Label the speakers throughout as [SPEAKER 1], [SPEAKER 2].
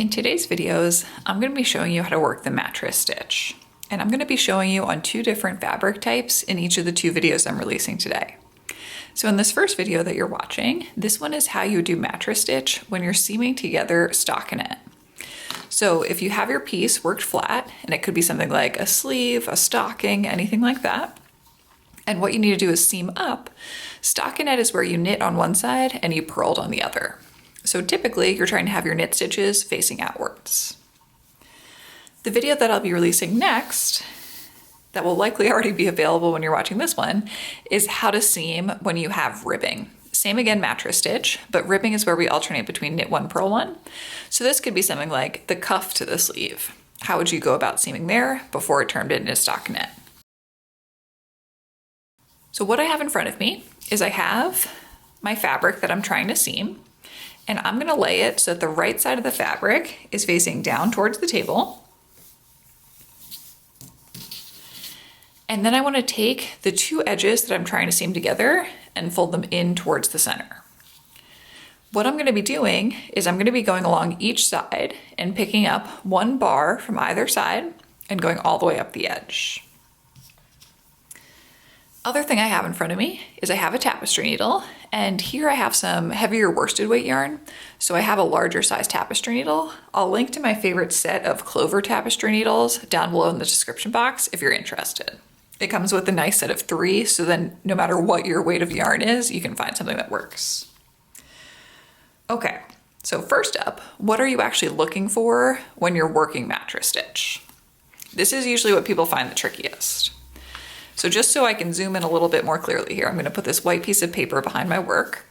[SPEAKER 1] In today's videos, I'm going to be showing you how to work the mattress stitch. And I'm going to be showing you on 2 different fabric types in each of the 2 videos I'm releasing today. So in this first video that you're watching, this one is how you do mattress stitch when you're seaming together stockinette. So if you have your piece worked flat, and it could be something like a sleeve, a stocking, anything like that, and what you need to do is seam up, stockinette is where you knit on one side and you purled on the other. So typically you're trying to have your knit stitches facing outwards. The video that I'll be releasing next, that will likely already be available when you're watching this one, is how to seam when you have ribbing. Same again, mattress stitch, but ribbing is where we alternate between knit one, purl one. So this could be something like the cuff to the sleeve. How would you go about seaming there before it turned into stockinette? So what I have in front of me is I have my fabric that I'm trying to seam, and I'm gonna lay it so that the right side of the fabric is facing down towards the table. And then I wanna take the 2 edges that I'm trying to seam together and fold them in towards the center. What I'm gonna be doing is I'm gonna be going along each side and picking up 1 bar from either side and going all the way up the edge. Other thing I have in front of me is I have a tapestry needle, and here I have some heavier worsted weight yarn. So I have a larger size tapestry needle. I'll link to my favorite set of clover tapestry needles down below in the description box if you're interested. It comes with a nice set of 3, so then no matter what your weight of yarn is, you can find something that works. Okay, so first up, what are you actually looking for when you're working mattress stitch? This is usually what people find the trickiest. So just so I can zoom in a little bit more clearly here, I'm gonna put this white piece of paper behind my work.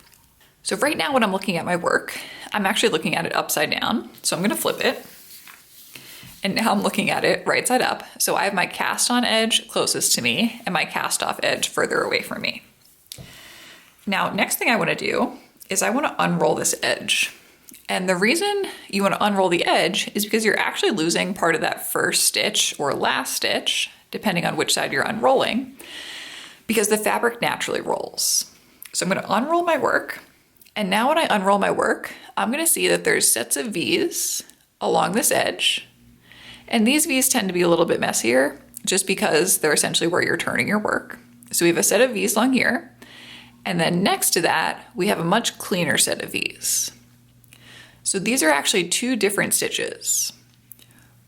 [SPEAKER 1] So right now when I'm looking at my work, I'm actually looking at it upside down. So I'm gonna flip it. And now I'm looking at it right side up. So I have my cast on edge closest to me and my cast off edge further away from me. Now, next thing I wanna do is I wanna unroll this edge. And the reason you wanna unroll the edge is because you're actually losing part of that first stitch or last stitch, depending on which side you're unrolling, because the fabric naturally rolls. So I'm gonna unroll my work, and now when I unroll my work, I'm gonna see that there's sets of V's along this edge, and these V's tend to be a little bit messier, just because they're essentially where you're turning your work. So we have a set of V's along here, and then next to that, we have a much cleaner set of V's. So these are actually 2 different stitches.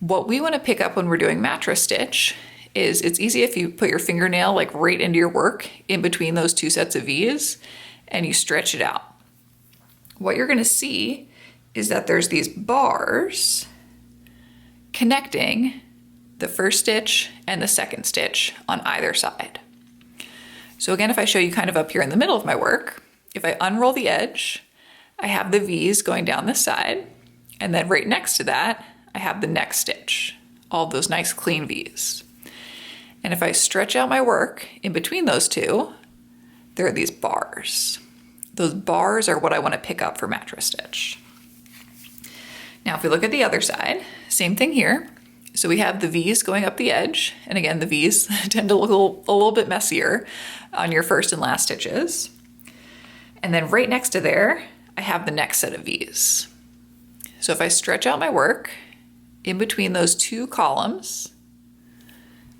[SPEAKER 1] What we wanna pick up when we're doing mattress stitch is it's easy if you put your fingernail like right into your work in between those 2 sets of V's and you stretch it out. What you're gonna see is that there's these bars connecting the first stitch and the second stitch on either side. So again, if I show you kind of up here in the middle of my work, if I unroll the edge, I have the V's going down this side, and then right next to that, I have the next stitch, all those nice clean V's. And if I stretch out my work in between those 2, there are these bars. Those bars are what I want to pick up for mattress stitch. Now, if we look at the other side, same thing here. So we have the V's going up the edge. And again, the V's tend to look a little bit messier on your first and last stitches. And then right next to there, I have the next set of V's. So if I stretch out my work in between those 2 columns,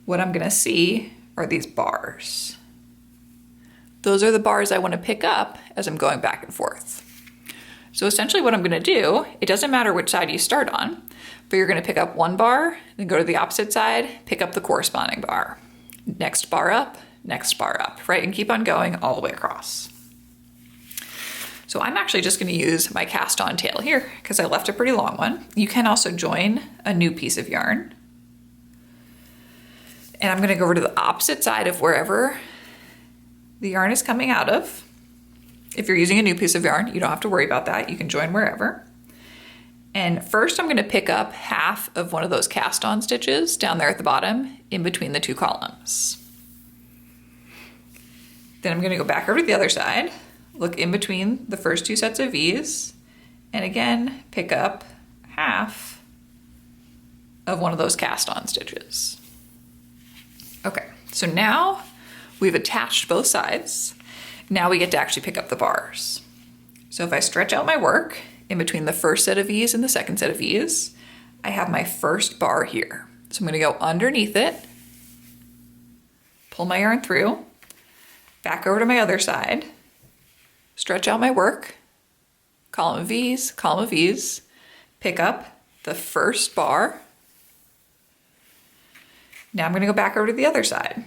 [SPEAKER 1] what I'm gonna see are these bars. Those are the bars I wanna pick up as I'm going back and forth. So essentially what I'm gonna do, it doesn't matter which side you start on, but you're gonna pick up 1 bar, then go to the opposite side, pick up the corresponding bar. Next bar up, right? And keep on going all the way across. So I'm actually just gonna use my cast on tail here because I left a pretty long one. You can also join a new piece of yarn. And I'm gonna go over to the opposite side of wherever the yarn is coming out of. If you're using a new piece of yarn, you don't have to worry about that. You can join wherever. And first I'm gonna pick up half of one of those cast on stitches down there at the bottom in between the 2 columns. Then I'm gonna go back over to the other side, look in between the first 2 sets of V's, and again, pick up half of one of those cast on stitches. Okay, so now we've attached both sides. Now we get to actually pick up the bars. So if I stretch out my work in between the first set of V's and the second set of V's, I have my first bar here. So I'm gonna go underneath it, pull my yarn through, back over to my other side, stretch out my work, column of V's, pick up the first bar. Now I'm gonna go back over to the other side.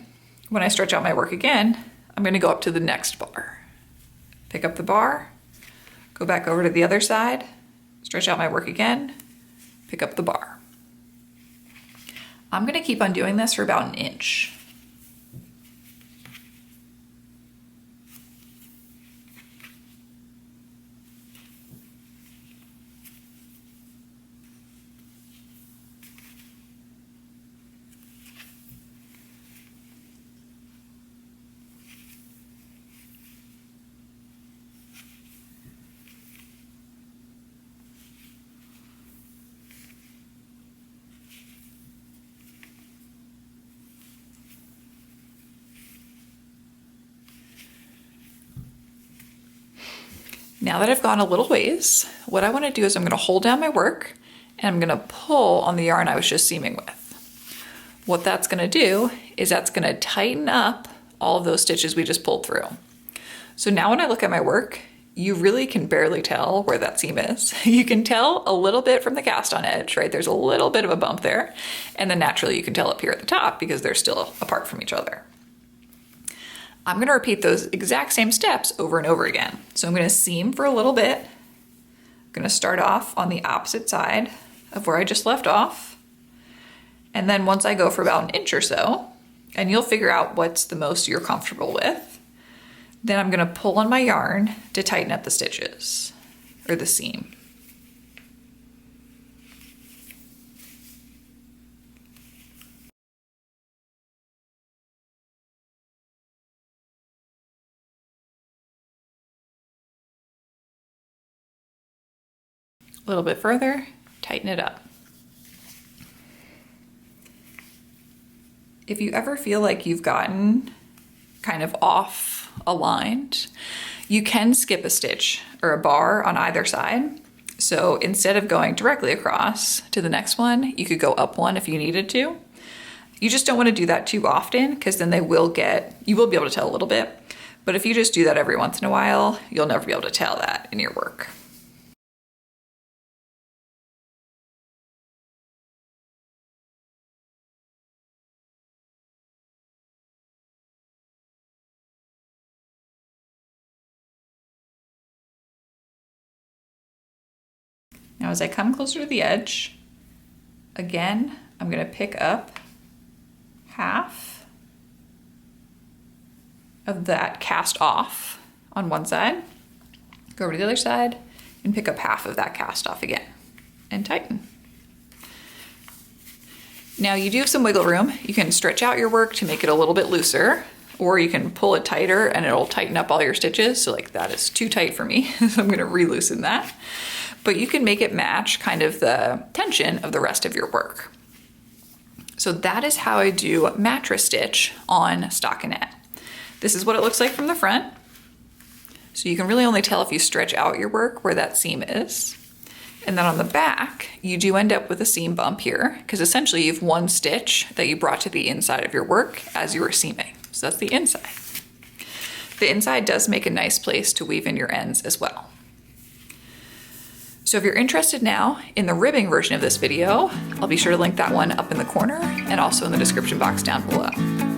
[SPEAKER 1] When I stretch out my work again, I'm gonna go up to the next bar. Pick up the bar, go back over to the other side, stretch out my work again, pick up the bar. I'm gonna keep on doing this for about an inch. Now that I've gone a little ways, what I want to do is I'm going to hold down my work and I'm going to pull on the yarn I was just seaming with. What that's going to do is that's going to tighten up all of those stitches we just pulled through. So now when I look at my work, you really can barely tell where that seam is. You can tell a little bit from the cast on edge, right? There's a little bit of a bump there. And then naturally you can tell up here at the top because they're still apart from each other. I'm gonna repeat those exact same steps over and over again. So I'm gonna seam for a little bit. I'm gonna start off on the opposite side of where I just left off. And then once I go for about an inch or so, and you'll figure out what's the most you're comfortable with, then I'm gonna pull on my yarn to tighten up the stitches, or the seam. A little bit further, tighten it up. If you ever feel like you've gotten kind of off aligned, you can skip a stitch or a bar on either side. So instead of going directly across to the next one, you could go up one if you needed to. You just don't want to do that too often because then you will be able to tell a little bit. But if you just do that every once in a while, you'll never be able to tell that in your work. Now as I come closer to the edge, again, I'm gonna pick up half of that cast off on one side, go over to the other side, and pick up half of that cast off again, and tighten. Now you do have some wiggle room. You can stretch out your work to make it a little bit looser, or you can pull it tighter and it'll tighten up all your stitches. So like that is too tight for me, so I'm gonna re-loosen that. But you can make it match kind of the tension of the rest of your work. So that is how I do mattress stitch on stockinette. This is what it looks like from the front. So you can really only tell if you stretch out your work where that seam is. And then on the back, you do end up with a seam bump here because essentially you have one stitch that you brought to the inside of your work as you were seaming. So that's the inside. The inside does make a nice place to weave in your ends as well. So if you're interested now in the ribbing version of this video, I'll be sure to link that one up in the corner and also in the description box down below.